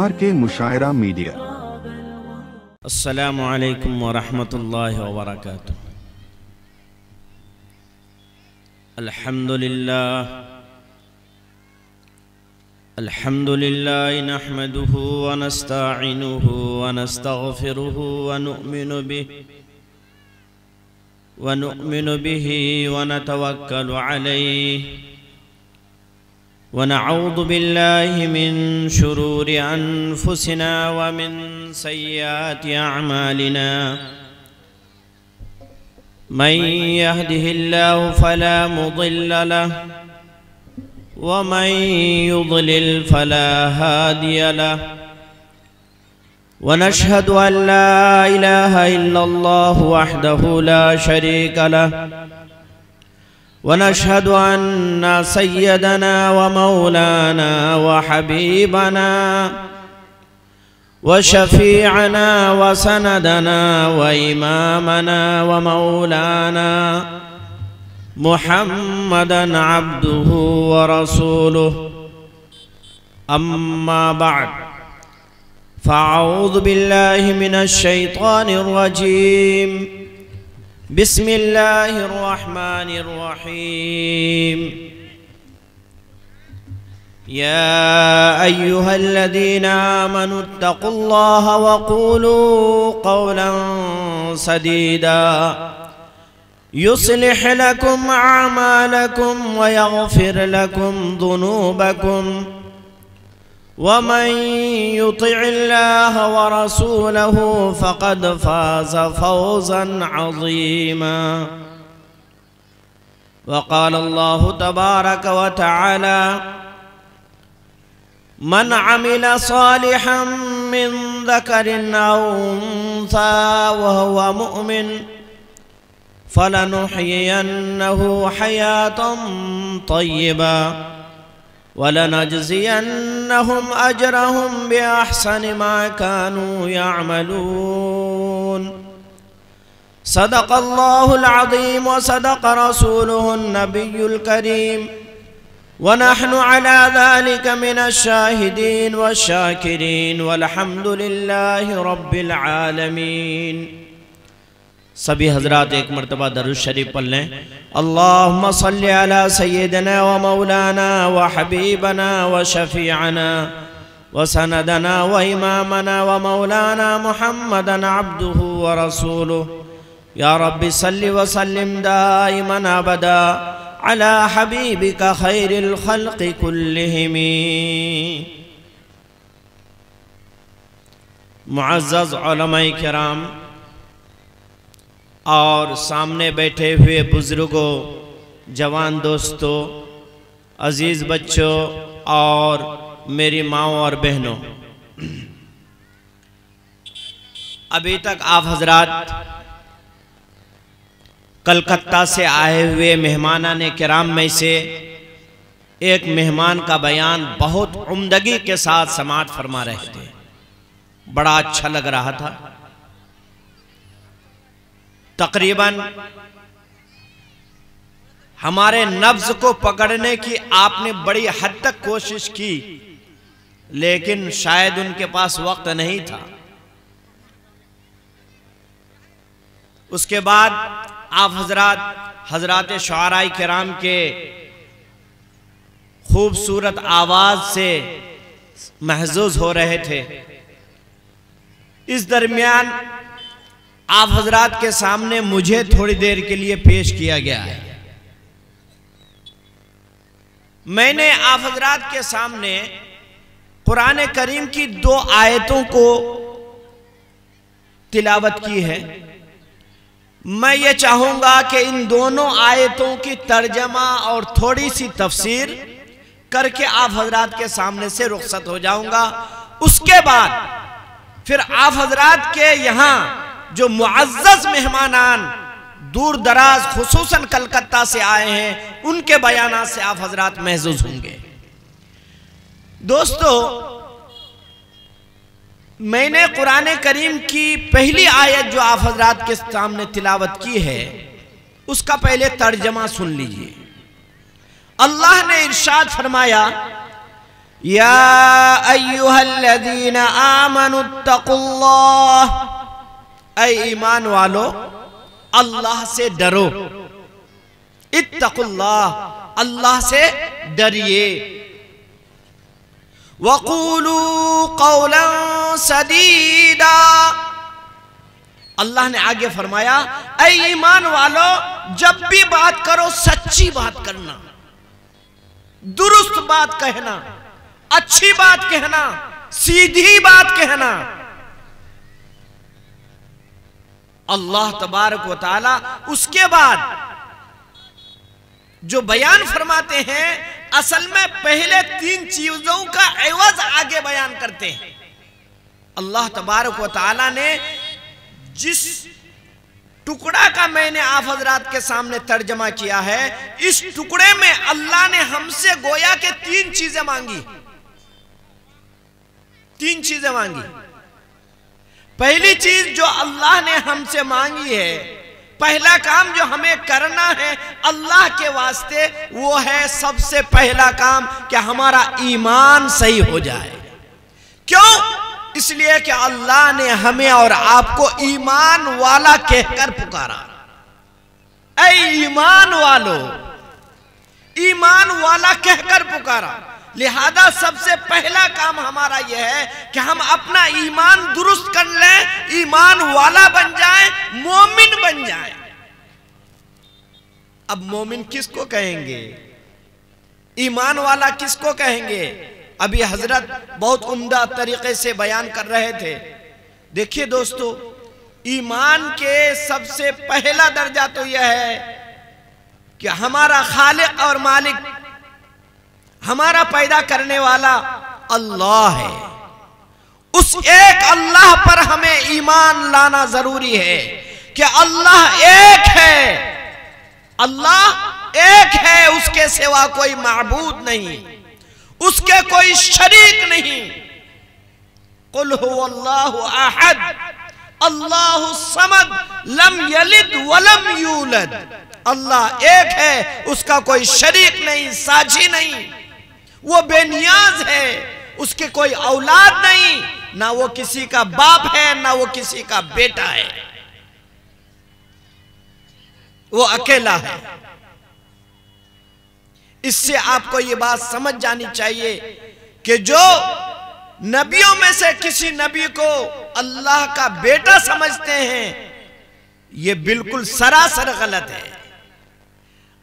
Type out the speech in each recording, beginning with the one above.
R K मुशायरा media. अस्सलामु अलैकुम वरहमतुल्लाहि वबरकातुहू। अल्हम्दुलिल्लाह नहमदुहु व नस्तईनुहु व नस्तगफिरुहु व नु'मिनु बिही व नतवक्कलु अलैहि व नऊज़ु बिल्लाहि मिन शुरूरि अनफुसिना व मिन सय्यिआति अअमालिना। मन यहदिहिल्लाहु फला मुदिल्ल लहु व मन युद्लिल फला हादिय लहु। व नशहदु अन ला इलाहा इल्लल्लाहु वहदहु ला शरीक लहु व नशहदु अन्ना सय्यदना व मौलाना व हबीबना व शफीअना व सनदना व इमामना व मौलाना मुहम्मदन अब्दुहु व रसूलुहु। अम्मा बअद फ़अऊज़ु बिल्लाहि मिनश शैतानिर रजीम। बिस्मिल्लाहिर रहमानिर रहीम। या अय्युहल्लज़ीना आमनुत्तक़ुल्लाह व क़ूलू क़ौलन सदीदा युस्लिह लकुम अअमालकुम व यग़फिर लकुम ज़ुनूबकुम वमन युतिइल्लाह व रसूलहु फ़क़द फ़ाज़ फ़ौज़न अज़ीमा। वक़ाल अल्लाहु तबारक व तआला मन अमिल सालिहन मिन ज़करिन औ उन्सा व हुवा मुअमिन फलनुहयियन्नहु हयातन तय्यबा वलनजज़ियन्नहुम अजरहुम बिअहसनि मा कानू यअमलून। सदक़ल्लाहुल अज़ीम व सदक़ रसूलुहुन नबियुल करीम व नहनु अला ज़ालिका मिनश शाहिदीन व शाकिरीन वल्हम्दुलिल्लाहि रब्बिल आलमीन। सभी हजरात एक मरतबा दरूद शरीफ पढ़ लें। अल्लाहुम्मा सल्लि अला सय्यिदना व मौलाना व हबीबना व शफीअना व सनदना व इमामना व मौलाना मुहम्मदन अब्दुहु व रसूलुहु। या रब्बि सल्लि व सल्लिम दाइमन अबदा अला हबीबिका खैरिल खल्क़ि कुल्लिहिम। मुअज़्ज़ज़ उलमाए किराम और सामने बैठे हुए बुजुर्गों, जवान दोस्तों, अजीज बच्चों और मेरी माओ और बहनों, अभी तक आप हजरात कलकत्ता से आए हुए मेहमानान किराम में से एक मेहमान का बयान बहुत उम्दगी के साथ समाअत फरमा रहे थे। बड़ा अच्छा लग रहा था। तकरीबन हमारे नब्ज को पकड़ने की आपने बड़ी हद तक कोशिश की, लेकिन शायद उनके पास वक्त नहीं था। उसके बाद आप हजरात शुआराए किराम के खूबसूरत आवाज से महजूज हो रहे थे। इस दरमियान आप हजरात के सामने मुझे थोड़ी देर के लिए पेश किया गया है। मैंने आप हजरात के सामने कुरान करीम की 2 आयतों को तिलावत की है। मैं ये चाहूंगा कि इन दोनों आयतों की तर्जमा और थोड़ी सी तफसीर करके आप हजरात के सामने से रुखसत हो जाऊंगा। उसके बाद फिर आप हजरात के यहां जो मुअज़्ज़ज़ मेहमानान दूर दराज खुसूसन कलकत्ता से आए हैं, उनके बयानात से आप हजरात महजूज होंगे। दोस्तों, मैंने कुरान करीम की पहली आयत जो आप हजरात के सामने तिलावत की है, उसका पहले तर्जमा सुन लीजिए। अल्लाह ने इरशाद फरमाया, या अय्युहल्लज़ीना आमनुत्तकुल्लाह, ऐ ईमान वालो अल्लाह से डरो। इत्तकुल्लाह, अल्लाह से डरिए। वक़ूलू क़ौलन सदीदा, अल्लाह ने आगे फरमाया, ऐ ईमान वालो जब भी बात करो सच्ची बात करना, दुरुस्त बात कहना, अच्छी बात कहना, सीधी बात कहना। अल्लाह तबारक व तआला उसके बाद जो बयान फरमाते हैं, असल में पहले 3 चीजों का एवज आगे बयान करते हैं। अल्लाह तबारक व तआला ने जिस टुकड़ा का मैंने आप हजरात के सामने तर्जमा किया है, इस टुकड़े में अल्लाह ने हमसे गोया के 3 चीजें मांगी। 3 चीजें मांगी। पहली चीज जो अल्लाह ने हमसे मांगी है, पहला काम जो हमें करना है अल्लाह के वास्ते, वो है सबसे पहला काम कि हमारा ईमान सही हो जाए। क्यों? इसलिए कि अल्लाह ने हमें और आपको ईमान वाला कहकर पुकारा। ऐ ईमान वालो, ईमान वाला कहकर पुकारा। लिहाजा सबसे पहला काम हमारा यह है कि हम अपना ईमान दुरुस्त कर लें, ईमान वाला बन जाए, मोमिन बन जाए। अब मोमिन किसको कहेंगे? ईमान वाला किसको कहेंगे? अभी हजरत बहुत उम्दा तरीके से बयान कर रहे थे। देखिए दोस्तों, ईमान के सबसे पहला दर्जा तो यह है कि हमारा खालिक और मालिक, हमारा पैदा करने वाला अल्लाह है। उस एक अल्लाह पर हमें ईमान लाना जरूरी है कि अल्लाह एक है, अल्लाह एक है, उसके सिवा कोई माबूद नहीं, उसके कोई शरीक नहीं। कुल हुवल्लाहु अहद अल्लाहु समद लम यलिद वलम यूलद। अल्लाह एक है, उसका कोई शरीक नहीं, साझी नहीं, वो बेनियाज है, उसके कोई औलाद नहीं, ना वो किसी का बाप है, ना वो किसी का बेटा है, वो अकेला है। इससे आपको ये बात समझ जानी चाहिए कि जो नबियों में से किसी नबी को अल्लाह का बेटा समझते हैं, ये बिल्कुल सरासर गलत है।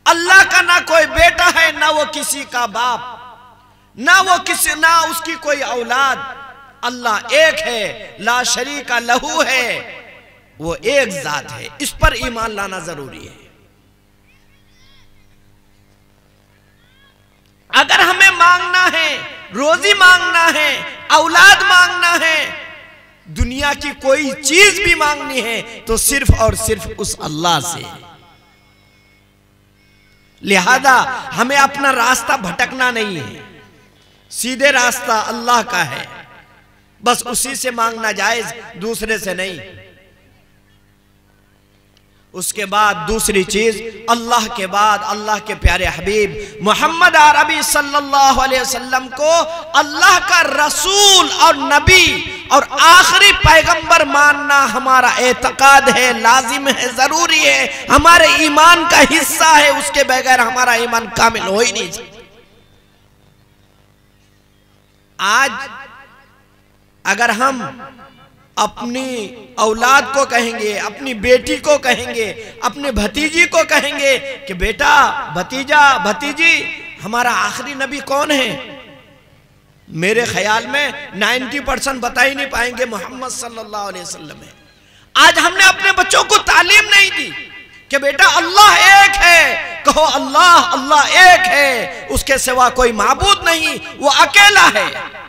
अल्लाह का ना कोई बेटा है, ना वो किसी का बाप, ना उसकी कोई औलाद। अल्लाह एक है, ला शरीका लहू है, वो एक जात है। इस पर ईमान लाना जरूरी है। अगर हमें मांगना है, रोजी मांगना है, औलाद मांगना है, दुनिया की कोई चीज भी मांगनी है, तो सिर्फ और सिर्फ उस अल्लाह से। लिहाजा हमें अपना रास्ता भटकना नहीं है, सीधे रास्ता अल्लाह का है, बस उसी से मांगना जायज, दूसरे से नहीं। उसके बाद दूसरी चीज, अल्लाह के बाद अल्लाह के प्यारे हबीब मोहम्मद अरबी सल्लल्लाहु अलैहि वसल्लम को अल्लाह का रसूल और नबी और आखिरी पैगंबर मानना हमारा एतकाद है, लाजिम है, जरूरी है, हमारे ईमान का हिस्सा है। उसके बगैर हमारा ईमान कामिल हो ही नहीं सकता। आज अगर हम अपनी औलाद को कहेंगे, अपनी बेटी को कहेंगे, अपने भतीजी को कहेंगे कि बेटा, भतीजा, भतीजी, हमारा आखिरी नबी कौन है, मेरे ख्याल में 90% बता ही नहीं पाएंगे मोहम्मद सल्लल्लाहु अलैहि वसल्लम है। आज हमने अपने बच्चों को तालीम नहीं दी कि बेटा अल्लाह एक है, कहो अल्लाह, अल्लाह एक है, उसके सिवा कोई माबूद नहीं, वो अकेला है।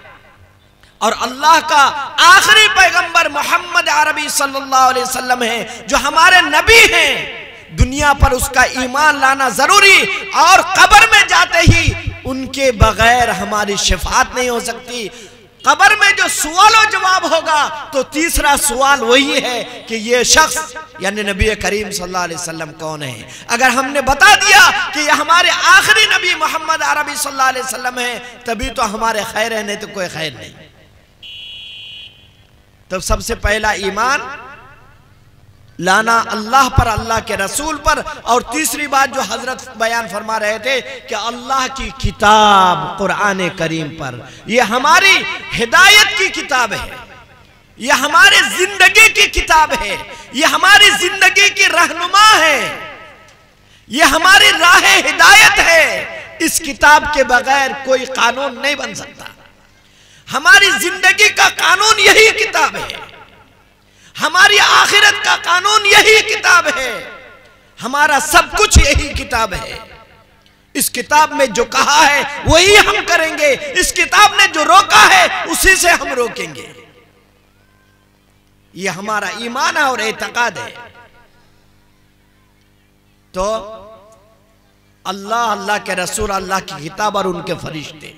और अल्लाह का आखिरी पैगंबर मोहम्मद अरबी सल्लल्लाहु अलैहि वसल्लम है, जो हमारे नबी हैं। दुनिया पर उसका ईमान लाना जरूरी, और कब्र में जाते ही उनके बगैर हमारी शिफात नहीं हो सकती। कब्र में जो सवाल और जवाब होगा तो तीसरा सवाल वही है कि ये शख्स यानी नबी करीम सल्लल्लाहु अलैहि वसल्लम कौन है। अगर हमने बता दिया कि ये हमारे आखिरी नबी मोहम्मद अरबी सल्लल्लाहु अलैहि वसल्लम है, तभी तो हमारे खैर है, नहीं तो कोई खैर नहीं। तो सबसे पहला ईमान लाना अल्लाह पर, अल्लाह के रसूल पर। और तीसरी बात जो हजरत बयान फरमा रहे थे कि अल्लाह की किताब कुरान करीम पर, यह हमारी हिदायत की किताब है, यह हमारी जिंदगी की किताब है, यह हमारी जिंदगी की रहनुमा है, यह हमारी राह हिदायत है। इस किताब के बगैर कोई कानून नहीं बन सकता। हमारी जिंदगी का कानून यही किताब है, हमारी आखिरत का कानून यही किताब है, हमारा सब कुछ यही किताब है। इस किताब में जो कहा है वही हम करेंगे, इस किताब ने जो रोका है उसी से हम रोकेंगे। यह हमारा ईमान है और एतकाद है। तो अल्लाह, अल्लाह के रसूल, अल्लाह की किताब और उनके फरिश्ते,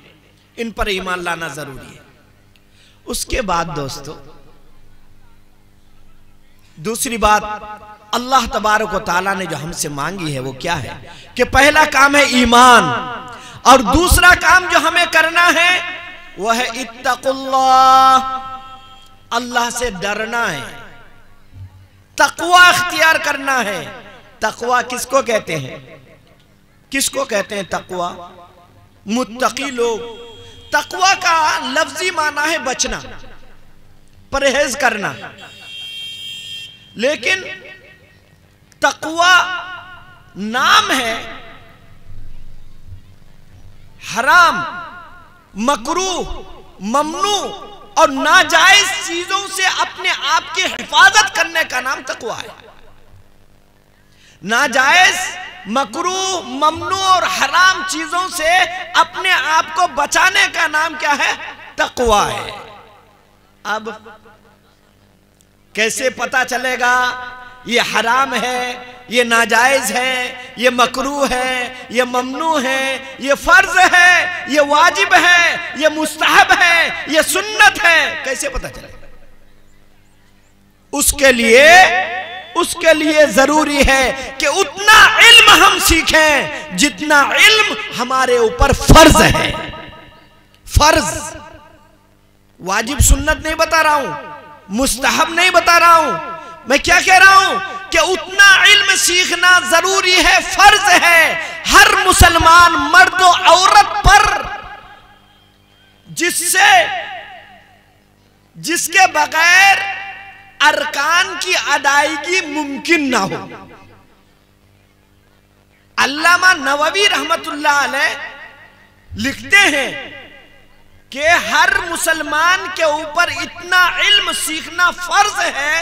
इन पर ईमान लाना जरूरी है। उसके बाद दोस्तों दूसरी बात अल्लाह तबारक व तआला ने जो हमसे मांगी है वो क्या है कि पहला काम है ईमान, और दूसरा काम जो हमें करना है वह है इत्तकुल्लाह, अल्लाह से डरना है, तकवा इख्तियार करना है। तकवा किसको कहते हैं? किसको कहते हैं तकवा? मुत्तकी लोग। तकवा का लफ्जी माना है बचना, परहेज करना। लेकिन तकवा नाम है हराम, मकरूह, ममनू और नाजायज चीजों से अपने आप की हिफाजत करने का नाम तकवा है। नाजायज, मकरूह, ममनू और हराम चीजों से अपने आप को बचाने का नाम क्या है? तकवा है। अब कैसे पता चलेगा ये हराम है, ये नाजायज है, ये मकरूह है, ये ममनू है, ये फर्ज है, ये वाजिब है, ये मुस्तहब है, ये सुन्नत है? कैसे पता चलेगा? उसके लिए जरूरी है कि उतना इल्म हम सीखें जितना इल्म हमारे ऊपर फर्ज है। फर्ज, वाजिब सुन्नत नहीं बता रहा हूं, मुस्तहब नहीं बता रहा हूं, मैं क्या कह रहा हूं कि उतना इल्म सीखना जरूरी है, फर्ज है हर मुसलमान मर्द और औरत पर, जिसके बगैर अरकान की अदायगी मुमकिन ना हो। अल्लामा नववी रहमतुल्लाह अलैह लिखते हैं कि हर मुसलमान के ऊपर इतना इल्म सीखना फर्ज है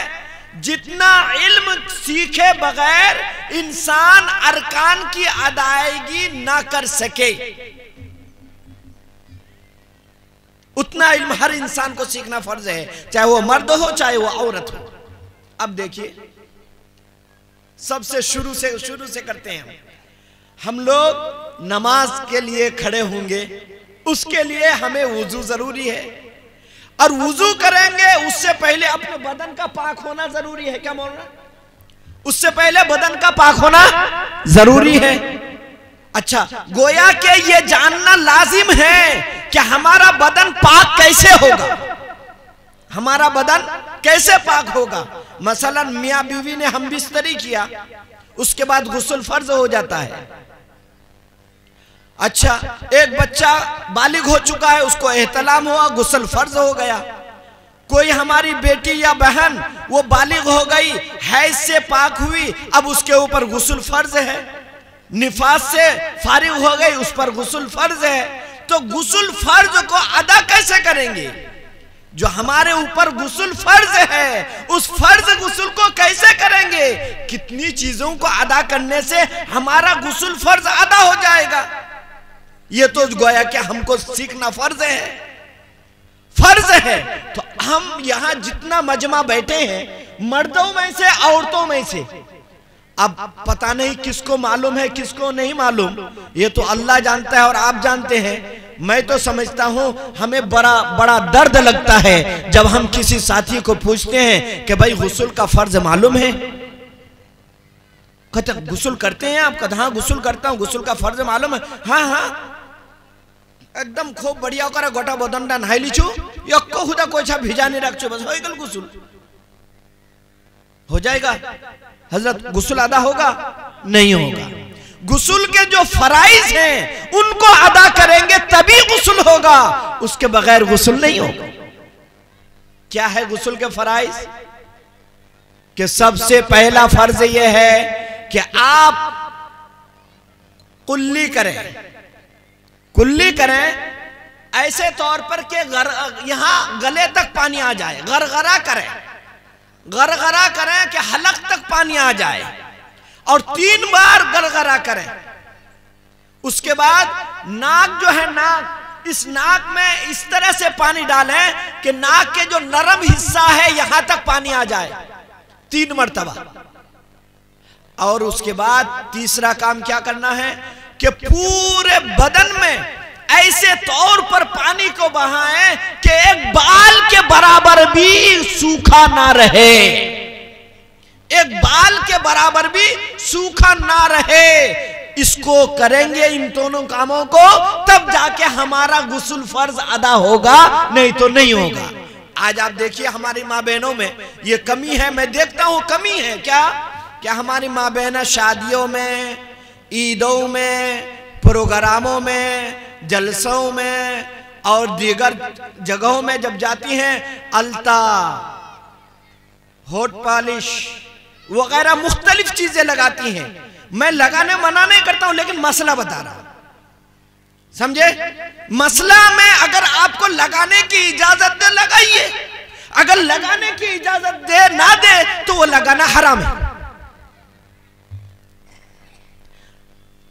जितना इल्म सीखे बगैर इंसान अरकान की अदायगी ना कर सके। उतना इल्म हर इंसान को सीखना फर्ज है, चाहे वो मर्द हो चाहे वो औरत हो। अब देखिए, सबसे शुरू से करते हैं हम लोग नमाज के लिए खड़े होंगे, उसके लिए हमें वुजू जरूरी है, और वुजू करेंगे उससे पहले अपने बदन का पाक होना जरूरी है। क्या मौलाना? उससे पहले बदन का पाक होना जरूरी है। अच्छा, गोया के ये जानना लाजिम है कि हमारा बदन पाक कैसे होगा, हमारा बदन कैसे पाक होगा। मसलन मियां बीवी ने हम बिस्तरी किया, उसके बाद गुस्ल फर्ज हो जाता है। अच्छा, एक बच्चा बालिग हो चुका है, उसको एहतलाम हुआ, गुस्ल फर्ज हो गया। कोई हमारी बेटी या बहन वो बालिग हो गई, हैज से पाक हुई, अब उसके ऊपर गुस्ल फर्ज है। निफास से फारिग हो गई, उस पर गुस्ल फर्ज है। तो गुस्ल फर्ज को अदा कैसे करेंगे? जो हमारे ऊपर गुस्ल फर्ज है, उस फर्ज गुस्ल को कैसे करेंगे? कितनी चीजों को अदा करने से हमारा गुस्ल फर्ज अदा हो जाएगा। ये तो गोया कि हमको सीखना फर्ज है, फर्ज है। तो हम यहां जितना मजमा बैठे हैं, मर्दों में से औरतों में से, अब पता नहीं किसको मालूम है किसको नहीं मालूम, ये तो अल्लाह जानता है और आप जानते हैं। मैं तो समझता हूं हमें बड़ा बड़ा दर्द लगता है जब हम किसी साथी को पूछते हैं कि भाई गुस्ल का फर्ज मालूम है? कहते गुस्ल करते हैं आप? कहते हाँ गुस्ल करता हूं, गुस्ल का फर्ज मालूम है? हाँ हाँ एकदम खूब बढ़िया कर गोटा बदनटा नहाई लीचू, यक्को खुदा कोई छा भिजा नहीं रखचो, बस हो गल गुस्ल हो जाएगा। हजरत गुस्ल अदा होगा? नहीं होगा। गुस्ल के जो फराइज हैं उनको अदा करेंगे तभी गुस्ल होगा, उसके बगैर गुस्ल नहीं होगा। क्या है गुस्ल के फराइज? कि सबसे पहला फर्ज यह है कि आप कुल्ली करें। कुल्ली करें ऐसे तौर पर कि यहां गले तक पानी आ जाए, गरगरा करें, गरगरा करें कि हलक तक पानी आ जाए और 3 बार गरगरा करें। उसके बाद नाक जो है, नाक, इस नाक में इस तरह से पानी डालें कि नाक के जो नरम हिस्सा है यहां तक पानी आ जाए 3 मरतबा। और उसके बाद तीसरा काम क्या करना है कि पूरे बदन में ऐसे तौर पर पानी को बहाएं कि एक बाल के बराबर भी सूखा ना रहे, एक बाल के बराबर भी सूखा ना रहे। इसको करेंगे, इन दोनों कामों को, तब जाके हमारा गुस्ल फर्ज अदा होगा, नहीं तो नहीं होगा। आज आप देखिए हमारी माँ बहनों में ये कमी है, मैं देखता हूं कमी है। क्या हमारी माँ बहनें शादियों में, ईदों में, प्रोग्रामों में, जलसों में और दीगर जगहों में जब जाती हैं अलता, होठ पॉलिश वगैरह मुख्तलिफ चीजें लगाती हैं। मैं लगाने मना नहीं करता हूं, लेकिन मसला बता रहा हूं, समझे? मसला में अगर आपको लगाने की इजाजत दे लगाइए, अगर लगाने की इजाजत दे ना दे तो वो लगाना हराम है।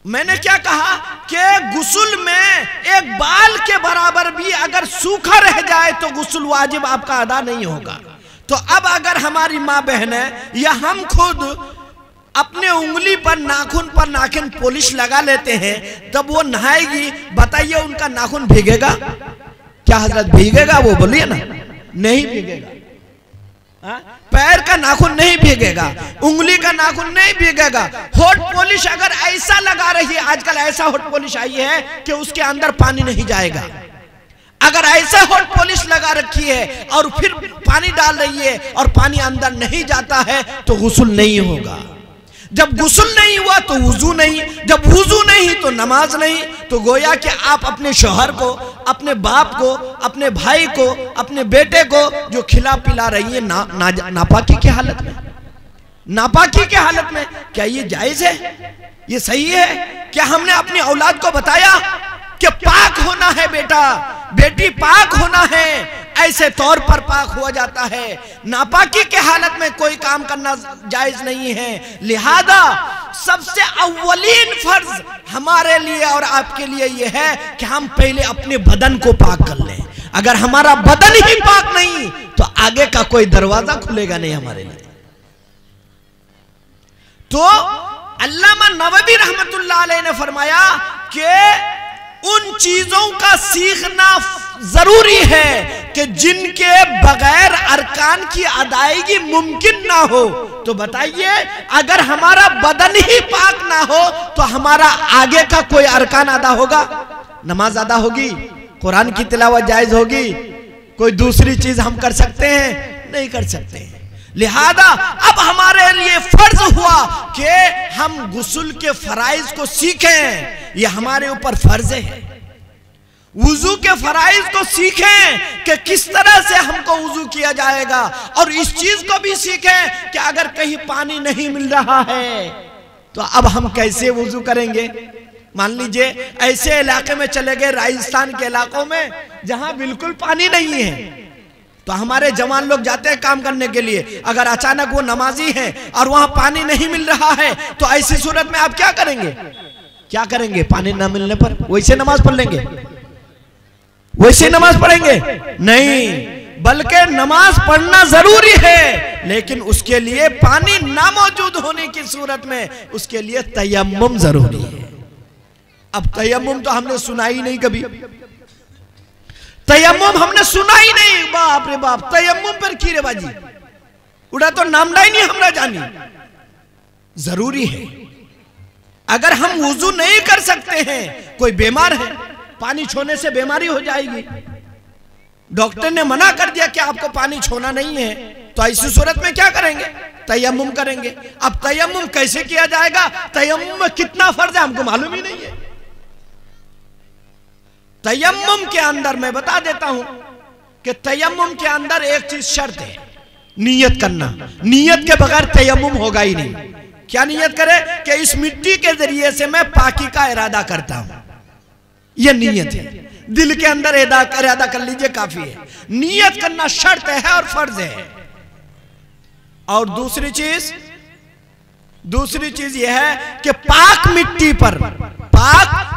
मैंने क्या कहा कि गुस्ल में एक बाल के बराबर भी अगर सूखा रह जाए तो गुस्ल वाजिब आपका अदा नहीं होगा। तो अब अगर हमारी माँ बहनें या हम खुद अपने उंगली पर, नाखून पर नाखून पॉलिश लगा लेते हैं, तब वो नहाएगी, बताइए उनका नाखून भीगेगा क्या? हजरत भीगेगा? वो बोलिए ना, नहीं भीगेगा। पैर का नाखून नहीं भीगेगा, उंगली का नाखून नहीं भीगेगा। होठ पॉलिश अगर ऐसा लगा रही है, आजकल ऐसा होठ पॉलिश आई है कि उसके अंदर पानी नहीं जाएगा, अगर ऐसा होठ पॉलिश लगा रखी है और फिर पानी डाल रही है और पानी अंदर नहीं जाता है तो गुस्ल नहीं होगा। जब गुस्ल नहीं हुआ तो वुजू नहीं, जब वुजू नहीं तो नमाज नहीं। तो गोया कि आप अपने शौहर को, अपने बाप को, अपने भाई को, अपने बेटे को जो खिला पिला रही है नापाकी की हालत में, नापाकी की हालत में, क्या ये जायज है? ये सही है? क्या हमने अपनी औलाद को बताया कि पाक होना है बेटा, बेटी पाक होना है, ऐसे तौर पर पाक हुआ जाता है, नापाकी के हालत में कोई काम करना जायज नहीं है। लिहाजा सबसे अव्वलीन फर्ज हमारे लिए और आपके लिए यह है कि हम पहले अपने बदन को पाक कर लें। अगर हमारा बदन ही पाक नहीं तो आगे का कोई दरवाजा खुलेगा नहीं हमारे लिए। तो अल्लामा नववी रहमतुल्लाह अलैह ने फरमाया कि उन चीजों का सीखना जरूरी है कि जिनके बगैर अरकान की अदायगी मुमकिन ना हो। तो बताइए, अगर हमारा बदन ही पाक ना हो तो हमारा आगे का कोई अरकान अदा होगा? नमाज अदा होगी? कुरान की तिलावत जायज होगी? कोई दूसरी चीज हम कर सकते हैं? नहीं कर सकते हैं। लिहाजा अब हमारे लिए फर्ज हुआ कि हम गुस्ल के फराइज को सीखें, यह हमारे ऊपर फर्ज है। वुजू के फराइज को सीखें कि किस तरह से हमको वुजू किया जाएगा, और इस चीज को भी सीखें कि अगर कहीं पानी नहीं मिल रहा है तो अब हम कैसे वुजू करेंगे। मान लीजिए ऐसे इलाके में चले गए, राजस्थान के इलाकों में जहां बिल्कुल पानी नहीं है, तो हमारे जवान लोग जाते हैं काम करने के लिए, अगर अचानक वो नमाजी हैं और वहां पानी नहीं मिल रहा है तो ऐसी सूरत में आप क्या करेंगे? क्या करेंगे? पानी ना मिलने पर वैसे नमाज पढ़ लेंगे? वैसे नमाज पढ़ेंगे? नहीं, बल्कि नमाज पढ़ना जरूरी है, लेकिन उसके लिए पानी ना मौजूद होने की सूरत में उसके लिए तयम्मुम जरूरी है। अब तयम्मुम तो हमने सुना ही नहीं कभी, तयम्मुम हमने सुना ही नहीं, बाप रे बाप, तयम्मुम पर की रेबाजी उड़ा तो नाम ही नहीं हमरा जानी। जरूरी है, अगर हम वुजू नहीं कर सकते हैं, कोई बीमार है, पानी छोने से बीमारी हो जाएगी, डॉक्टर ने मना कर दिया कि आपको पानी छोना नहीं है, तो ऐसी सूरत में क्या करेंगे? तयम्मुम करेंगे। अब तयम्मुम कैसे किया जाएगा, तयम्मुम में कितना फर्ज है हमको मालूम ही नहीं है। तयम्मुम के अंदर मैं बता देता हूं कि तयम्मुम के अंदर एक चीज शर्त है, नियत करना। नियत के बगैर तयम्मुम होगा ही नहीं। क्या नियत करे कि इस मिट्टी के जरिए से मैं पाकी का इरादा करता हूं, यह नियत है। दिल के अंदर इरादा कर लीजिए, काफी है। नियत करना शर्त है और फर्ज है। और दूसरी चीज यह है कि पाक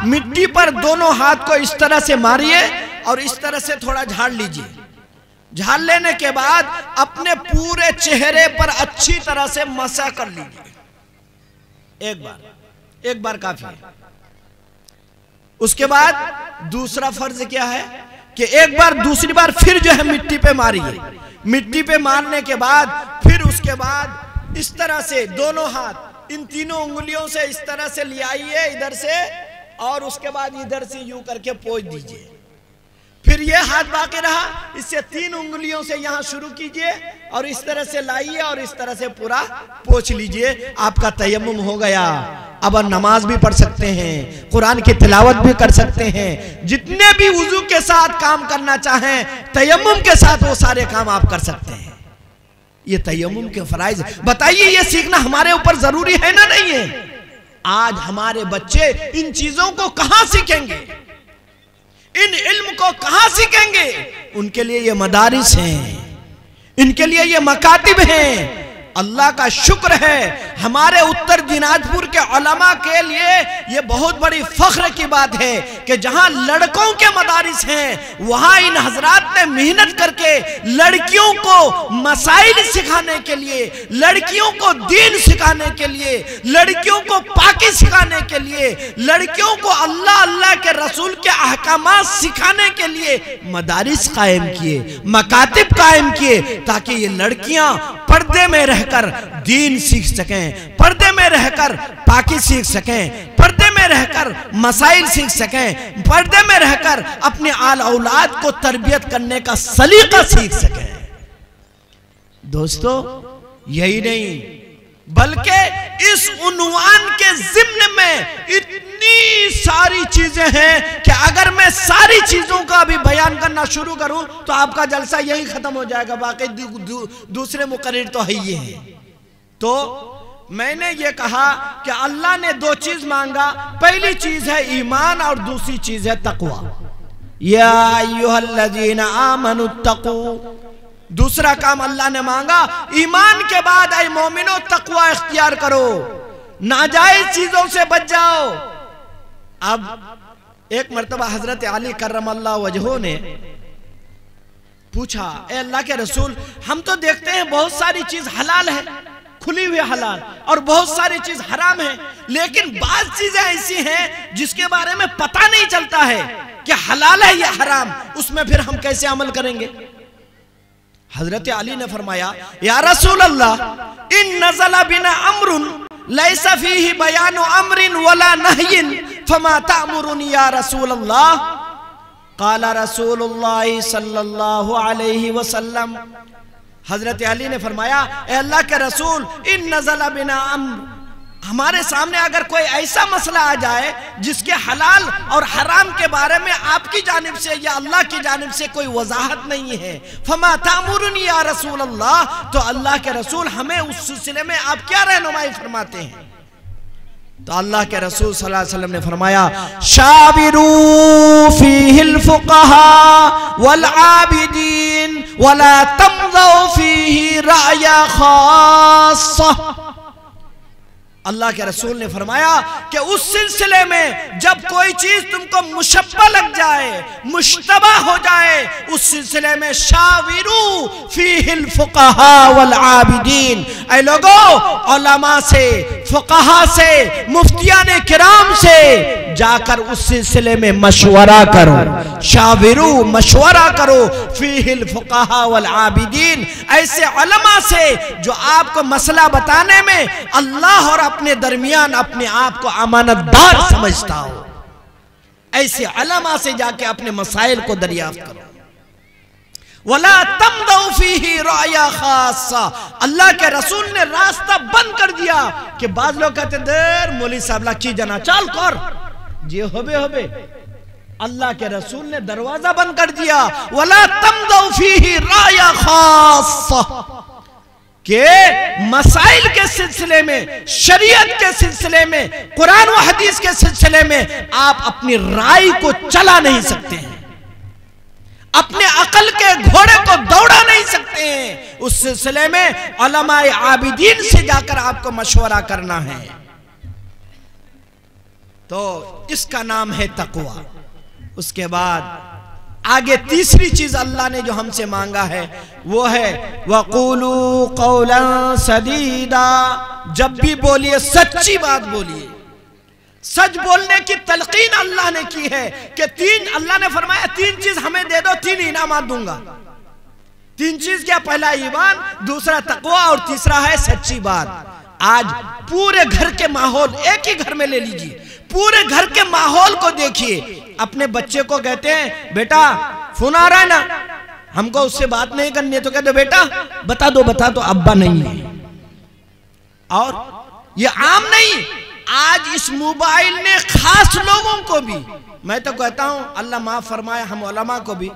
मिट्टी पर दोनों हाथ को इस तरह से मारिए और इस तरह से थोड़ा झाड़ लीजिए। झाड़ लेने के बाद अपने पूरे चेहरे पर अच्छी तरह से मसा कर लीजिए। एक बार काफी है। उसके बाद दूसरा फर्ज क्या है कि एक बार, दूसरी बार फिर जो है मिट्टी पे मारिए। मिट्टी पे मारने के बाद फिर उसके बाद इस तरह से दोनों हाथ इन तीनों उंगलियों से इस तरह से ले आइए इधर से, और उसके बाद इधर से यूं करके पोंछ दीजिए। फिर ये हाथ बाकी रहा, इससे 3 उंगलियों से यहां शुरू कीजिए और इस तरह से लाइए और इस तरह से पूरा पोंछ लीजिए। आपका तयम्मुम हो गया। अब नमाज भी पढ़ सकते हैं, कुरान की तिलावत भी कर सकते हैं, जितने भी वुजू के साथ काम करना चाहें तयम्मुम के साथ वो सारे काम आप कर सकते हैं। ये तयम्मुम के फराइज। बताइए, ये सीखना हमारे ऊपर जरूरी है ना नहीं है? आज हमारे बच्चे इन चीजों को कहां सीखेंगे, इन इल्म को कहां सीखेंगे? उनके लिए ये मदारिस हैं, इनके लिए ये मकातिब हैं। अल्लाह का शुक्र है, हमारे उत्तर दिनाजपुर के उलमा के लिए ये बहुत बड़ी फख्र की बात है कि जहां लड़कों के मदारिस हैं वहां इन हजरात ने मेहनत करके लड़कियों को मसाइल सिखाने के लिए, लड़कियों को दीन सिखाने के लिए, लड़कियों को पाकी सिखाने के लिए, लड़कियों को अल्लाह के रसूल के अहकामात सिखाने के लिए मदारिस कायम किए, मकातिब कायम किए, ताकि ये लड़कियां पर्दे में रहकर दीन सीख सकें, पर्दे में रहकर पाकी सीख सकें, पर्दे में रहकर मसाइल सीख सकें, पर्दे में रहकर अपने आल औलाद को तरबियत करने का सलीका सीख सकें। दोस्तों, यही नहीं बल्कि इस उन्वान के ज़िम्न में इतनी सारी चीजें हैं कि अगर मैं सारी चीजों का भी बयान करना शुरू करूं तो आपका जलसा यही खत्म हो जाएगा। बाकी दूसरे मुकर्रिर तो है ही है। तो मैंने ये कहा कि अल्लाह ने 2 चीज मांगा। पहली चीज है ईमान और दूसरी चीज है तकवा। या अय्युहल्लज़ीना आमनुत्तकू। दूसरा काम अल्लाह ने मांगा, ईमान के बाद ऐ मोमिनो तकवा इख्तियार करो, नाजायज चीजों से बच जाओ। अब एक मर्तबा हजरत अली करमल्लाहु वजहू ने पूछा, ए अल्लाह के रसूल, हम तो देखते हैं बहुत सारी चीज हलाल है, खुली हुई हलाल, और बहुत सारी चीज हराम है, लेकिन बात चीजें ऐसी हैं जिसके बारे में पता नहीं चलता है कि हलाल है या हराम, उसमें फिर हम कैसे अमल करेंगे? हजरत अली ने फरमाया, या रसूल अल्लाह, इन नज़ला बिना अमरुन लैसा फीही बयानु अमरिन वला नहयिन फमा तामुरुनी या रसूल अल्लाह। काला रसूलुल्लाह सल्लल्लाहु अलैहि वसल्लम। हजरत अली ने फरमाया, ए अल्लाह के रसूल, इन नज़ला बिना अम्र, हमारे सामने अगर कोई ऐसा मसला आ जाए जिसके हलाल और हराम के बारे में आपकी जानिब से या अल्लाह की जानिब से कोई वजाहत नहीं है, फमा तामुरुनी या रसूल अल्लाह, तो अल्लाह के रसूल हमें उस सिलसिले में आप क्या रहनुमाई फरमाते हैं? तो अल्लाह के रसूल सल्लल्लाहु अलैहि वसल्लम ने फरमाया, शाबिरू फीहिल फुक़हा वल आबिदीन वला तमज़ौ फीही राया खास्सा। अल्लाह के रसूल ने फरमाया कि उस सिलसिले में जब कोई चीज तुमको मुशब्बा लग जाए, मुश्तबा हो जाए, उस सिलसिले में शाविरू फीहिल फुक़हा वल आबिदीन, ऐ लोगों, उलमा से, फुक़हा से, मुफ्तियान किराम से जाकर उस सिलसिले में मशवरा करो। शाविरू, मशवरा करो, फीहिल फुक़हा वल आबिदीन, ऐसे उलमा से जो आपको मसला बताने में अल्लाह और अपने दरमियान अपने आप को अमानतदार समझता हो, ऐसे उलमा से जाके अपने मसाइल को दरियाफ्त करो। वला तमदऊ फीही राया खासा, अल्लाह के रसूल ने रास्ता बंद कर दिया कि बाज लोग कहते देर मौलवी साहब ला की जना चाल कर जे होबे होबे, अल्लाह के रसूल ने दरवाजा बंद कर दिया। वला तमदऊ फीही राया खासा, के मसाइल के सिलसिले में, शरीयत के सिलसिले में, कुरान व हदीस के सिलसिले में आप अपनी राय को चला नहीं सकते हैं, अपने अकल के घोड़े को दौड़ा नहीं सकते हैं। उस सिलसिले में उलमाए आबिदीन से जाकर आपको मशवरा करना है। तो इसका नाम है तकवा। उसके बाद आगे तीसरी चीज अल्लाह ने जो हमसे मांगा है वो है वक़ूलू क़ौलन सदीदा, जब भी बोलिए सच्ची बात बोलिए। सच बोलने की तलकीन अल्लाह ने की है कि तीन, अल्लाह ने फरमाया तीन चीज हमें दे दो, तीन इनामात दूंगा। तीन चीज क्या? पहला ईमान, दूसरा तकवा और तीसरा है सच्ची बात। आज पूरे घर के माहौल, एक ही घर में ले लीजिए, पूरे घर के माहौल को देखिए। अपने बच्चे को कहते हैं बेटा फोन आ रहा है ना, हमको उससे बात नहीं करनी है, तो कहते बेटा बता दो, बता दो अब्बा नहीं है। और ये आम नहीं, आज इस मोबाइल ने खास लोगों को भी, मैं तो कहता हूं अल्लाह माफ फरमाए हम उलमा को भी,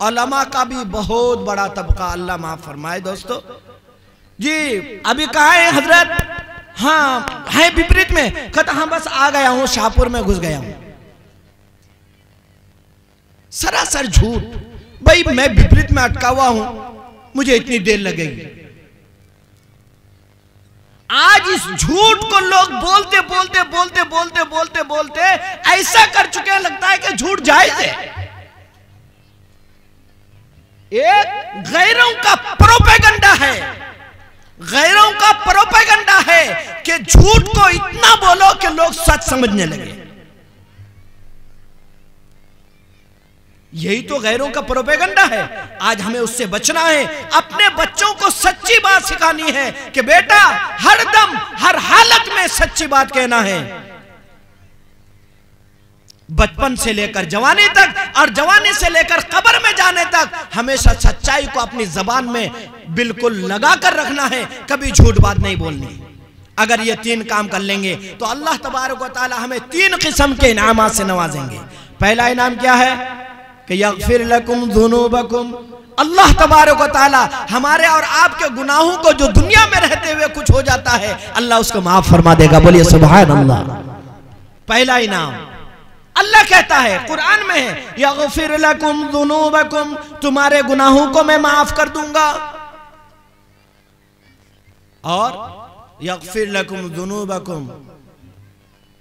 उलमा का भी बहुत बड़ा तबका अल्लाह माफ फरमाए। दोस्तों जी अभी कहा है हजरत? हाँ है विपरीत में, कहता हाँ बस आ गया हूं, शाहपुर में घुस गया हूं। सरासर झूठ। भाई मैं विपरीत में अटका हुआ हूं, मुझे इतनी देर लगेगी। आज इस झूठ को लोग बोलते बोलते बोलते बोलते बोलते बोलते ऐसा कर चुके हैं, लगता है कि झूठ जायज है। एक गैरों का प्रोपेगेंडा है, गैरों का प्रोपेगेंडा है कि झूठ को इतना बोलो कि लोग सच समझने लगे। यही तो गैरों का प्रोपेगेंडा है। आज हमें उससे बचना है। अपने बच्चों को सच्ची बात सिखानी है कि बेटा हर दम हर हालत में सच्ची बात कहना है, बचपन से लेकर जवानी तक और जवानी से लेकर कब्र में जाने तक हमेशा सच्चाई को अपनी जबान में बिल्कुल लगा कर रखना है, कभी झूठ बात नहीं बोलनी। अगर ये तीन काम कर लेंगे तो अल्लाह तबारक व तआला हमें तीन किस्म के इनामात से नवाजेंगे। पहला इनाम क्या है कि यग़फिर लकुम ज़ुनूबकुम, अल्लाह तबारक व तआला हमारे और आपके गुनाहों को जो दुनिया में रहते हुए कुछ हो जाता है अल्लाह उसको माफ फरमा देगा। बोलिए सुभान अल्लाह। पहला इनाम अल्लाह कहता है कुरान में है यग़फिर लकुम ज़ुनूबकुम, तुम्हारे गुनाहों को मैं माफ कर दूंगा। और यग़फिर लकुम ज़ुनूबकुम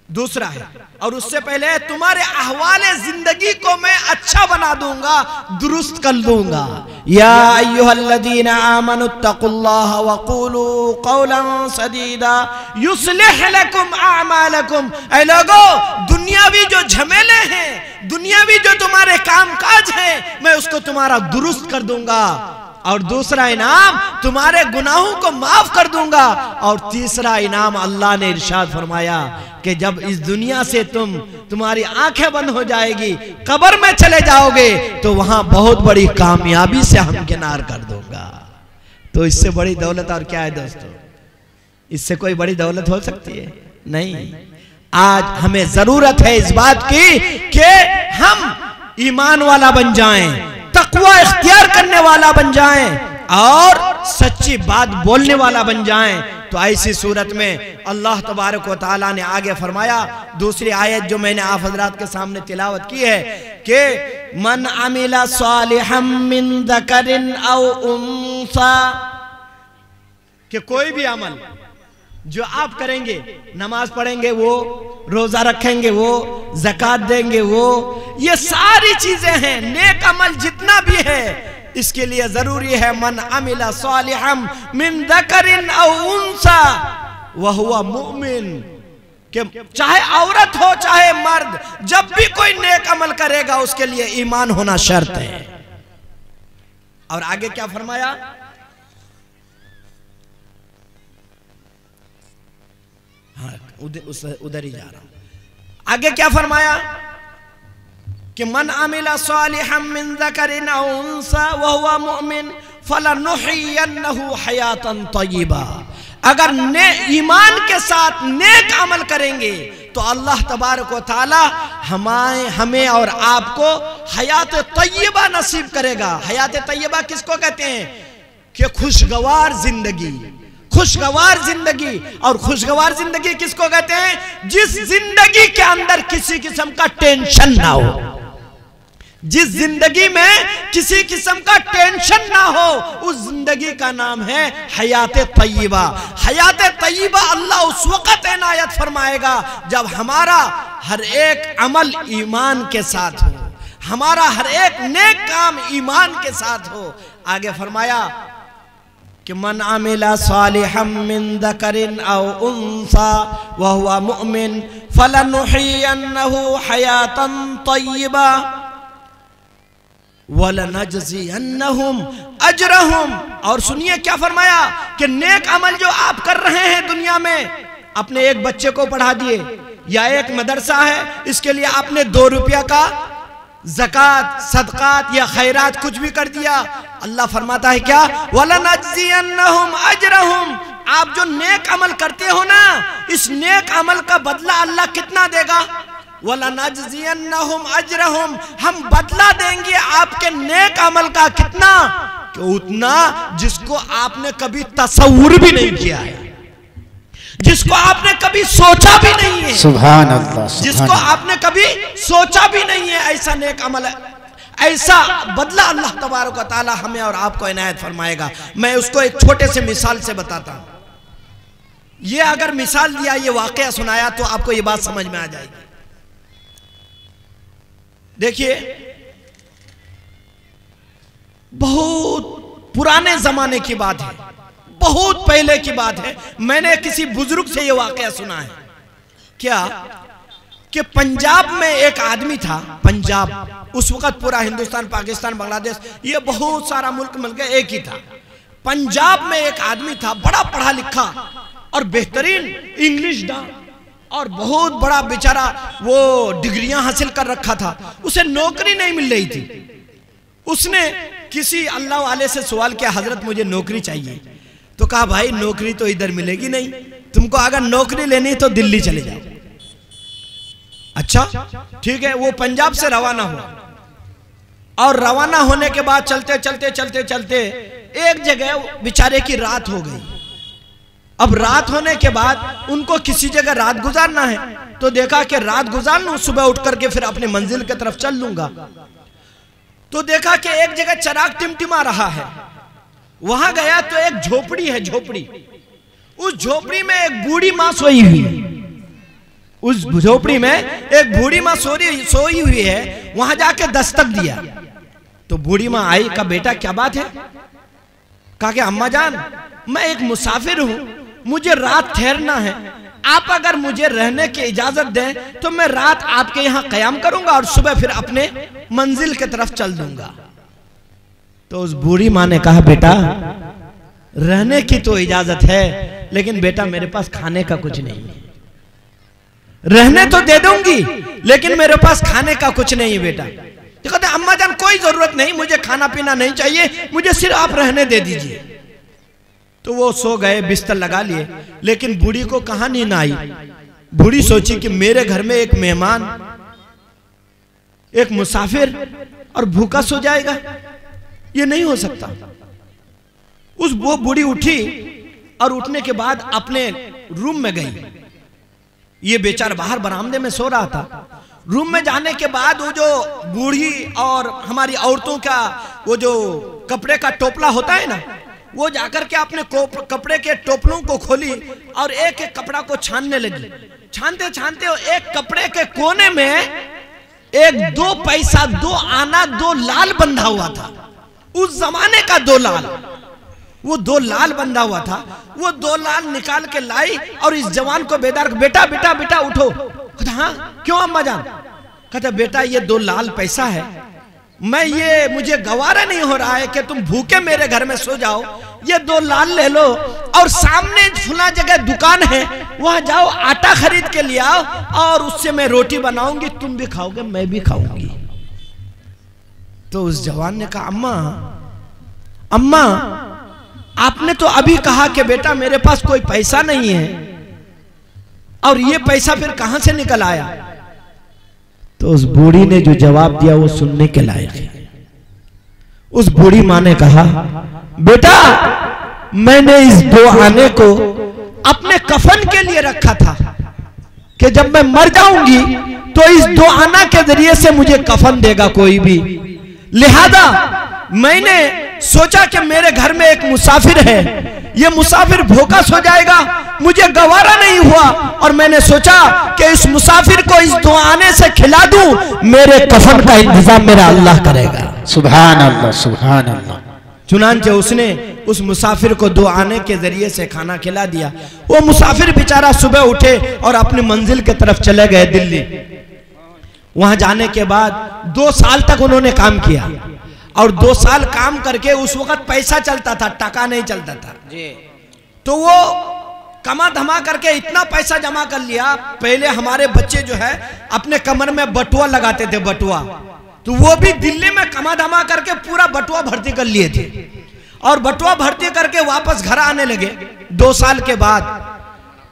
दूसरा है, और उससे पहले तुम्हारे अहवाले जिंदगी को मैं अच्छा बना दूंगा, दुरुस्त कर दूंगा। या अय्युहल्लज़ीना आमनुत्तक़ुल्लाह वक़ूलू क़ौलन सदीदा युस्लिह लकुम अअमालकुम। ऐ लोगों, दुनियावी जो झमेले हैं, दुनियावी जो तुम्हारे कामकाज हैं, मैं उसको तुम्हारा दुरुस्त कर दूंगा। और दूसरा इनाम तुम्हारे गुनाहों को माफ कर दूंगा। और तीसरा इनाम अल्लाह ने इरशाद फरमाया कि जब इस दुनिया से तुम्हारी आंखें बंद हो जाएगी, कब्र में चले जाओगे, तो वहां बहुत बड़ी कामयाबी से हम किनार कर दूंगा। तो इससे बड़ी दौलत और क्या है दोस्तों? इससे कोई बड़ी दौलत हो सकती है? नहीं। आज हमें जरूरत है इस बात की कि हम ईमान वाला बन जाएं, तकवा इख्तियार करने वाला बन जाएं और सच्ची बात बोलने वाला बन जाएं। तो ऐसी सूरत में अल्लाह तबारक व तआला ने आगे फरमाया, दूसरी आयत जो मैंने आप हजरात के सामने तिलावत की है कि मन अमिला सालिहम मिन ज़करिन औ उन्सा, कि कोई भी अमल जो आप करेंगे, नमाज पढ़ेंगे वो, रोजा रखेंगे वो, ज़कात देंगे वो, ये सारी चीजें हैं, नेक अमल जितना भी है, इसके लिए जरूरी है मन अमिला सालिहम मिन ज़करिन औ उन्सा, वह हुआ मुमिन, कि चाहे औरत हो चाहे मर्द, जब भी कोई नेक अमल करेगा उसके लिए ईमान होना शर्त है। और आगे क्या फरमाया, हाँ उधर ही जा रहा हूं। आगे क्या फरमाया कि मन अमिला सालिहम मिन ज़करिन औ उन्सा व हुवा मुमिन फलनुहियन्नहु हयातन तय्यिबा। अगर ईमान के साथ नेक अमल करेंगे तो अल्लाह तबारक व तआला हमें और आपको हयात तय्यबा नसीब करेगा। हयात तय्यबा किसको कहते हैं कि खुशगवार जिंदगी। खुशगवार जिंदगी, और खुशगवार जिंदगी किसको कहते हैं, जिस जिंदगी के अंदर किसी किस्म का टेंशन ना हो, जिस जिंदगी में किसी किस्म का टेंशन ना हो, उस जिंदगी का नाम है हयात तय्यबा। हयात तय्यबा अल्लाह उस वक़्त इनायत फरमाएगा जब हमारा हर एक अमल ईमान के साथ हो, हमारा हर एक नेक काम ईमान के साथ हो। आगे फरमाया कि मन आमिला सालिहम मिन ज़करिन औ उन्सा व हुवा मुमिन फलनुहियन्नहु हयातन तय्यबा वलनजज़ियन्नहुम अजरहुम। और सुनिए क्या फरमाया कि नेक अमल जो आप कर रहे हैं दुनिया में, अपने एक बच्चे को पढ़ा दिए, या एक मदरसा है इसके लिए आपने 2 रुपया का ज़कात सदकात या खैरात कुछ भी कर दिया, अल्लाह फरमाता है क्या, वलनजज़ियन्नहुम अजरहुम। आप जो नेक अमल करते हो ना, इस नेक अमल का बदला अल्लाह कितना देगा, वलनजज़ियन्नहुम अजरहुम, हम बदला देंगे आपके नेक अमल का कितना, कि उतना जिसको आपने कभी तसव्वुर भी नहीं किया है, जिसको आपने कभी सोचा भी नहीं है। सुभान अल्लाह, जिसको आपने कभी सोचा भी नहीं है, ऐसा नेक अमल है, ऐसा बदला अल्लाह तबारक व तआला हमें और आपको इनायत फरमाएगा। मैं उसको एक छोटे से मिसाल से बताता हूं। ये अगर मिसाल दिया, ये वाकया सुनाया तो आपको ये बात समझ में आ जाएगी। देखिए, बहुत पुराने जमाने की बात है, बहुत पहले की बात है। मैंने किसी बुजुर्ग से यह वाकया सुना है। क्या कि पंजाब में एक आदमी था, पंजाब उस वक्त पूरा हिंदुस्तान पाकिस्तान बांग्लादेश ये बहुत सारा मुल्क मिलकर एक ही था। पंजाब में एक आदमी था, बड़ा पढ़ा लिखा और बेहतरीन इंग्लिश दान, और बहुत बड़ा बेचारा, वो डिग्रियां हासिल कर रखा था, उसे नौकरी नहीं मिल रही थी। उसने किसी अल्लाह वाले से सवाल किया, हजरत मुझे नौकरी चाहिए। तो कहा भाई नौकरी तो इधर मिलेगी नहीं, तुमको अगर नौकरी लेनी तो दिल्ली चले जाओ। अच्छा ठीक है, वो पंजाब से रवाना हुआ, और रवाना होने के बाद चलते चलते चलते चलते एक जगह बेचारे की रात हो गई। अब रात होने के बाद उनको किसी जगह रात गुजारना है, तो देखा कि रात गुजार लूं, सुबह उठ करके फिर अपनी मंजिल की तरफ चल लूंगा। तो देखा कि एक जगह चिराग टिमटिमा रहा है, वहां गया तो एक झोपड़ी है, झोपड़ी, उस झोपड़ी में एक बूढ़ी मां सोई हुई है। उस झोपड़ी में एक बूढ़ी मां सोई हुई है। वहां जाके दस्तक दिया तो बूढ़ी मां आई, कहा बेटा क्या बात है? कहा कि अम्मा जान मैं एक मुसाफिर हूं, मुझे रात ठहरना है, आप अगर मुझे रहने की इजाजत दें तो मैं रात आपके यहाँ कयाम करूंगा और सुबह फिर अपने मंजिल की तरफ चल दूंगा। तो उस बूढ़ी मां ने कहा बेटा रहने की तो इजाजत है, लेकिन बेटा मेरे पास खाने का कुछ नहीं है। रहने तो दे दूंगी लेकिन मेरे पास खाने का कुछ नहीं है बेटा। तो कहते अम्मा जान कोई जरूरत नहीं, मुझे खाना पीना नहीं चाहिए, मुझे सिर्फ आप रहने दे दीजिए। तो वो सो गए, बिस्तर लगा लिए, लेकिन बूढ़ी को कहां नींद आई। बूढ़ी सोची कि मेरे घर में एक मेहमान, एक मुसाफिर और भूखा सो जाएगा, ये नहीं हो सकता। वो बूढ़ी उठी और उठने के बाद अपने रूम में गई। ये बेचारा बाहर बरामदे में सो रहा था। रूम में जाने के बाद वो जो बूढ़ी और हमारी औरतों का वो जो कपड़े का टोपला होता है ना, वो जाकर के अपने कपड़े के टोपलों को खोली और एक एक कपड़ा को छानने लगी। छानते छानते एक कपड़े के कोने में एक 2 पैसा 2 आना 2 लाल बंधा हुआ था, उस जमाने का 2 लाल। वो 2 लाल बंधा हुआ था, वो 2 लाल निकाल के लाई और इस जवान को बेदार, बेटा बेटा बेटा उठो। कहता हाँ क्यों अम्मा जान? कहता बेटा ये 2 लाल पैसा है, ये मुझे गवारा नहीं हो रहा है कि तुम भूखे मेरे घर में सो जाओ, ये 2 लाल ले लो और सामने फुला जगह दुकान है वहां जाओ, आटा खरीद के ले आओ और उससे मैं रोटी बनाऊंगी, तुम भी खाओगे मैं भी खाऊंगी। तो उस जवान ने कहा अम्मा अम्मा आपने तो अभी कहा कि बेटा मेरे पास कोई पैसा नहीं है, और ये पैसा फिर कहां से निकल आया? तो उस बूढ़ी ने जो जवाब दिया वो सुनने के लायक है। उस बूढ़ी मां ने कहा बेटा मैंने इस 2 आने को अपने कफन के लिए रखा था कि जब मैं मर जाऊंगी तो इस 2 आना के जरिए से मुझे कफन देगा कोई भी, लिहाजा मैंने सोचा कि मेरे घर में एक मुसाफिर है, ये मुसाफिर भूखा सो जाएगा, मुझे गवारा नहीं हुआ और मैंने सोचा कि इस मुसाफिर को इस 2 आने से खिला दूं, मेरे कफन का इंतजाम मेरा अल्लाह करेगा। सुभान अल्लाह सुभान अल्लाह। चुनांचे उसने उस मुसाफिर को 2 आने के जरिए से खाना खिला दिया। वो मुसाफिर बेचारा सुबह उठे और अपनी मंजिल की तरफ चले गए दिल्ली। वहां जाने के बाद 2 साल तक उन्होंने काम किया और 2 साल काम करके उस वक्त पैसा चलता था, टका नहीं चलता था जी। तो वो कमा धमा करके इतना पैसा जमा कर लिया। पहले हमारे बच्चे जो है अपने कमर में बटुआ लगाते थे, बटुआ, तो वो भी दिल्ली में कमा धमा करके पूरा बटुआ भर्ती कर लिए थे और बटुआ भर्ती करके वापस घर आने लगे 2 साल के बाद।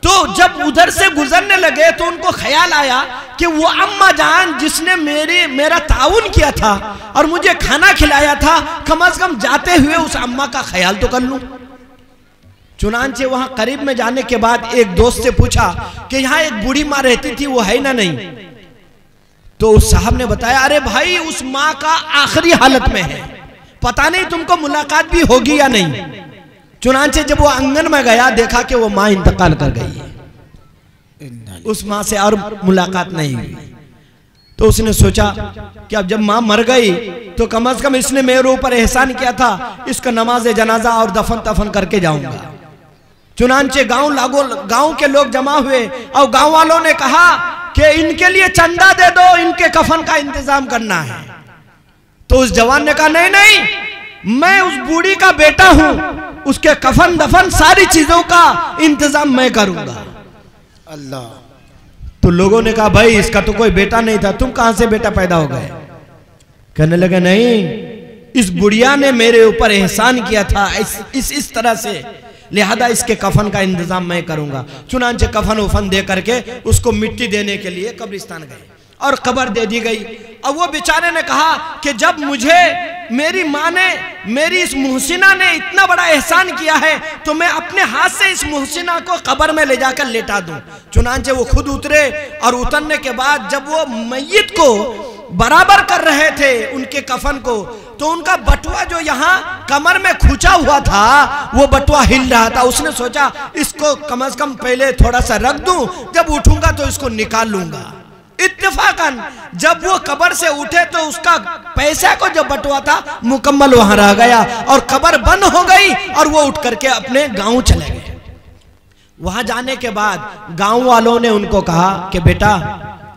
तो जब उधर से गुजरने लगे तो उनको ख्याल आया कि वो अम्मा जान जिसने मेरा ताउन किया था और मुझे खाना खिलाया था, कम से कम जाते हुए उस अम्मा का ख्याल तो कर लूं। चुनांचे वहां करीब में जाने के बाद एक दोस्त से पूछा कि यहाँ एक बूढ़ी माँ रहती थी, वो है ना? नहीं। तो उस साहब ने बताया अरे भाई उस माँ का आखिरी हालत में है, पता नहीं तुमको मुलाकात भी होगी या नहीं। चुनांचे जब वो आंगन में गया देखा कि वो माँ इंतकाल कर गई है, उस माँ से और मुलाकात नहीं हुई। तो उसने सोचा कि अब जब माँ मर गई तो कम से कम इसने मेरे ऊपर एहसान किया था, इसका नमाज जनाजा और दफन तफन करके जाऊंगा। चुनांचे गांव के लोग जमा हुए और गांव वालों ने कहा कि इनके लिए चंदा दे दो, इनके कफन का इंतजाम करना है। तो उस जवान ने कहा नहीं नहीं, मैं उस बूढ़ी का बेटा हूं, उसके कफन दफन सारी चीजों का इंतजाम मैं करूंगा। अल्लाह। तो लोगों ने कहा भाई इसका तो कोई बेटा नहीं था, तुम कहां से बेटा पैदा हो गए? कहने लगे नहीं, इस बुढ़िया ने मेरे ऊपर एहसान किया था इस तरह से, लिहाजा इसके कफन का इंतजाम मैं करूंगा। चुनांचे कफन उफन दे करके उसको मिट्टी देने के लिए कब्रिस्तान गए और कब्र दे दी गई। और वो बेचारे ने कहा कि जब मुझे मेरी माँ ने, मेरी इस मुहसिना ने इतना बड़ा एहसान किया है तो मैं अपने हाथ से इस मुहसिना को कब्र में ले जाकर लेटा दूं। चुनांचे वो खुद उतरे और उतरने के बाद जब वो मैयत को बराबर कर रहे थे उनके कफन को, तो उनका बटुआ जो यहाँ कमर में खुचा हुआ था वो बटुआ हिल रहा था। उसने सोचा इसको कम से कम पहले थोड़ा सा रख दूं, जब उठूंगा तो इसको निकाल लूंगा। इत्तेफाकन जब वो कब्र से उठे तो उसका पैसा को जो बटुआ था मुकम्मल वहां रह गया और कब्र बंद हो गई और वो उठ करके अपने गांव चले गए। वहां जाने के बाद गांव वालों ने उनको कहा कि बेटा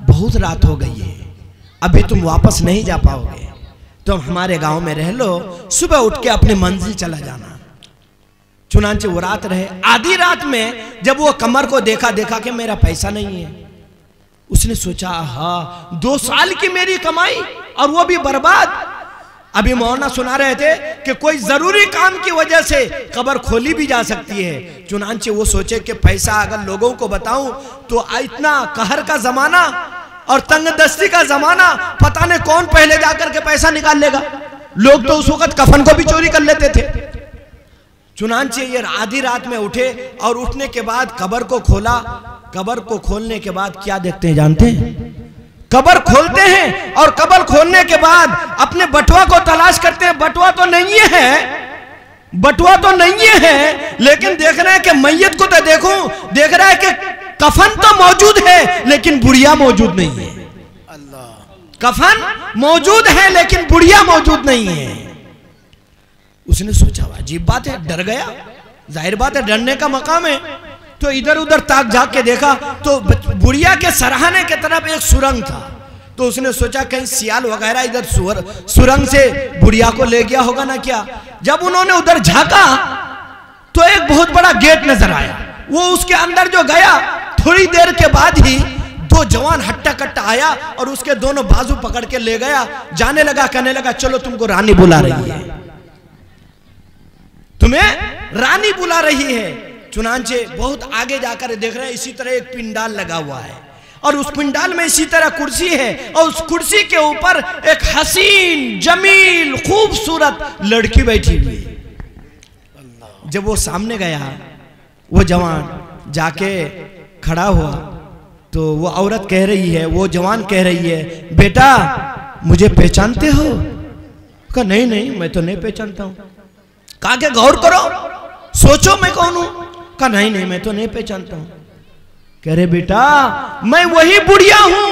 बहुत रात हो गई है, अभी तुम वापस नहीं जा पाओगे, तुम हमारे गांव में रह लो, सुबह उठ के अपनी मंजिल चला जाना। चुनांचे वो रात रहे। आधी रात में जब वो कमर को देखा कि मेरा पैसा नहीं है, उसने सोचा हाँ 2 साल की मेरी कमाई और वो भी बर्बाद। अभी मौलाना सुना रहे थे कि कोई जरूरी काम की वजह से कब्र खोली भी जा सकती है। चुनांचे वो सोचे कि पैसा अगर लोगों को बताऊं तो इतना कहर का जमाना और तंगदस्ती का जमाना, पता नहीं कौन पहले जाकर के पैसा निकाल लेगा। लोग तो उस वक्त कफन को भी चोरी कर लेते थे। चुनांचे ये आधी रात में उठे और उठने के बाद कब्र को खोला। कब्र को खोलने के बाद क्या देखते हैं जानते हैं? कब्र खोलते हैं और कब्र खोलने के बाद अपने बटुआ को तलाश करते हैं। बटुआ तो नहीं है, बटुआ तो नहीं है, लेकिन देख रहे हैं कि मैयत को तो देख रहा है कि कफन तो मौजूद है लेकिन बुढ़िया मौजूद नहीं है। अल्लाह। कफन मौजूद है लेकिन बुढ़िया मौजूद नहीं है। उसने सोचा अजीब बात है, डर गया, जाहिर बात है डरने का मकाम है। तो इधर उधर ताक झाक के देखा तो बुढ़िया के सरहाने के तरफ एक सुरंग था। तो उसने सोचा कहीं सियाल वगैरह इधर सुरंग से बुढ़िया को ले गया होगा ना क्या। जब उन्होंने उधर झांका तो एक बहुत बड़ा गेट नजर आया। वो उसके अंदर जो गया, थोड़ी देर के बाद ही दो जवान हट्टा कट्टा आया और उसके दोनों बाजू पकड़ के ले गया। जाने लगा, कहने लगा चलो तुमको रानी बुला रही है, तुम्हें रानी बुला रही है। चुनांचे बहुत आगे जाकर देख रहे हैं, इसी तरह एक पिंडाल लगा हुआ है और उस पिंडाल में इसी तरह कुर्सी है और उस कुर्सी के ऊपर एक हसीन जमील खूबसूरत लड़की बैठी हुई। जब वो सामने गया, वो जवान जाके खड़ा हुआ तो वो औरत कह रही है, वो जवान कह रही है, बेटा मुझे पहचानते हो? कहा नहीं नहीं मैं तो नहीं पहचानता हूं। कहा के गौर करो, सोचो मैं कौन हूं? कहा नहीं नहीं मैं तो नहीं पहचानता हूं। कह रहे बेटा मैं वही बुढ़िया हूं,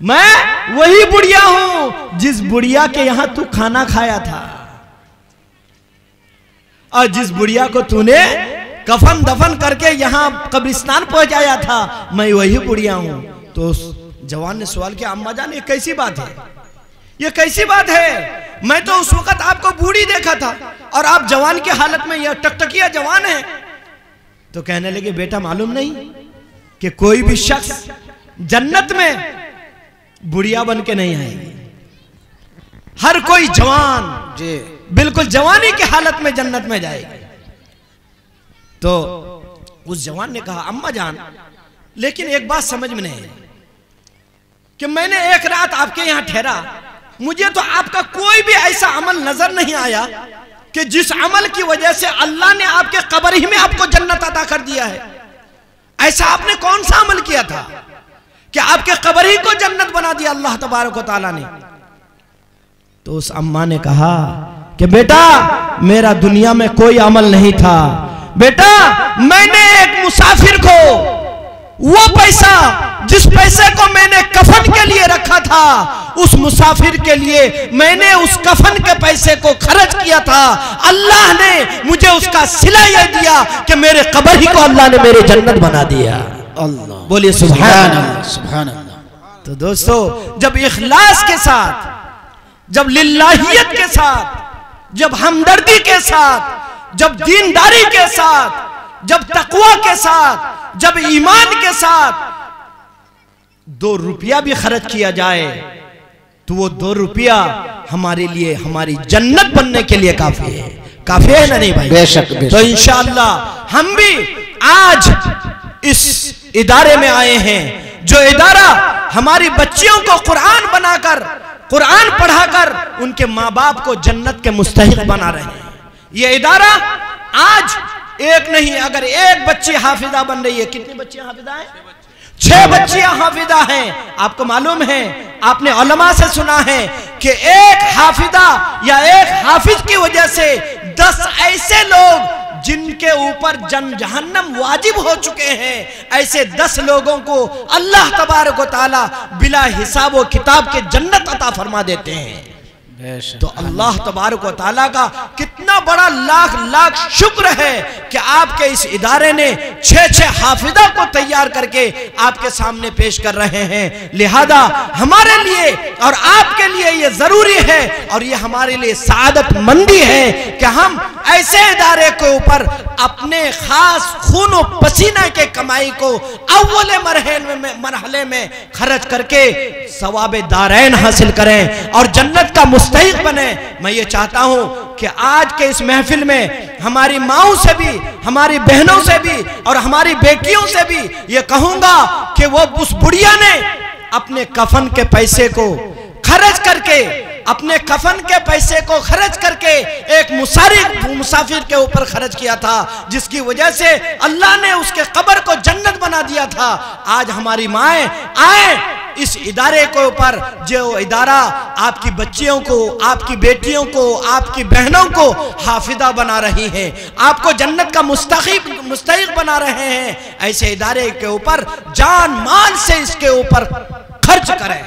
मैं वही बुढ़िया हूं जिस बुढ़िया के यहां तू खाना खाया था और जिस बुढ़िया को तूने कफन दफन करके यहां कब्रिस्तान पहुंचाया था, मैं वही बुढ़िया हूं। तो उस जवान ने सवाल किया, अम्मा जान ये कैसी बात है, ये कैसी बात है? मैं तो उस वक्त आपको बूढ़ी देखा था और आप जवान की हालत में, यह टकटकिया जवान है। तो कहने लगे बेटा मालूम नहीं कि कोई भी शख्स जन्नत में बुढ़िया बन के नहीं आएगी। हर कोई जवान जी बिल्कुल जवानी की हालत में जन्नत में जाएगी। तो उस जवान ने कहा अम्मा जान लेकिन एक बात समझ में नहीं कि मैंने एक रात आपके यहां ठहरा, मुझे तो आपका कोई भी ऐसा अमल नजर नहीं आया कि जिस अमल की वजह से अल्लाह ने आपके कब्र ही में आपको जन्नत अता कर दिया है। ऐसा आपने कौन सा अमल किया था कि आपके कब्र ही को जन्नत बना दिया अल्लाह तबारक व तआला ने? तो उस अम्मा ने कहा कि बेटा मेरा दुनिया में कोई अमल नहीं था, बेटा मैंने एक मुसाफिर को वो पैसा जिस पैसे को मैंने कफन के लिए रखा था, उस मुसाफिर के लिए मैंने उस कफन के पैसे को खर्च किया था। अल्लाह ने मुझे उसका सिला यह दिया कि मेरे कब्र ही को अल्लाह ने मेरे जन्नत बना दिया। अल्लाह बोलिए सुभान अल्लाह, सुभान अल्लाह। तो दोस्तों जब इखलास के साथ, जब लिल्लाहियत के साथ, जब हमदर्दी के साथ, जब दीनदारी के साथ, जब तकवा के साथ, जब ईमान के साथ 2 रुपया भी खर्च किया जाए तो वो 2 रुपया हमारे लिए हमारी जन्नत बनने के लिए काफी है। काफी है ना नहीं भाई? बेशक, बेशक। तो इंशाअल्लाह हम भी आज इस इदारे में आए हैं, जो इदारा हमारी बच्चियों को कुरान बनाकर, कुरान पढ़ाकर उनके माँ बाप को जन्नत के मुस्तहिक बना रहे हैं। ये इदारा आज एक नहीं, अगर एक बच्ची हाफिजा बन रही है, कितनी बच्चियां हाफिजा हैं? 6 बच्चियां हाफिजा हैं। आपको मालूम है, आपने उलमा से सुना है कि एक हाफिजा या एक हाफिज की वजह से 10 ऐसे लोग जिनके ऊपर जहन्नम वाजिब हो चुके हैं, ऐसे 10 लोगों को अल्लाह तबारक व तआला बिला हिसाब व किताब के जन्नत अता फरमा देते हैं। तो अल्लाह तबारक व तआला का कितना बड़ा लाख लाख शुक्र है कि आपके इस इदारे ने 6 हाफिजा को तैयार करके आपके सामने पेश कर रहे हैं। लिहाजा हमारे लिए और आपके लिए ये जरूरी है और ये हमारे लिए सादत मंदी है कि हम ऐसे इदारे के ऊपर अपने खास खून और पसीने के कमाई को अव्वल मरहले में खर्च करके सवाब दारैन हासिल करें और जन्नत का मुस्तहिक बने। मैं ये चाहता हूं कि आज के इस महफिल में हमारी माओं से भी, हमारी बहनों से भी और हमारी बेटियों से भी ये कहूंगा कि वो उस बुढ़िया ने अपने कफन के पैसे को खर्च करके, अपने कफन के पैसे को खर्च करके एक मुसाफिर के ऊपर खर्च किया था, जिसकी वजह से अल्लाह ने उसके कब्र को जन्नत बना दिया था। आज हमारी माएं आए इस इदारे के ऊपर, जो इदारा आपकी बच्चियों को, आपकी बेटियों को, आपकी बहनों को हाफिजा बना रही है, आपको जन्नत का मुस्तहिक बना रहे हैं, ऐसे इदारे के ऊपर जान माल से इसके ऊपर खर्च करें।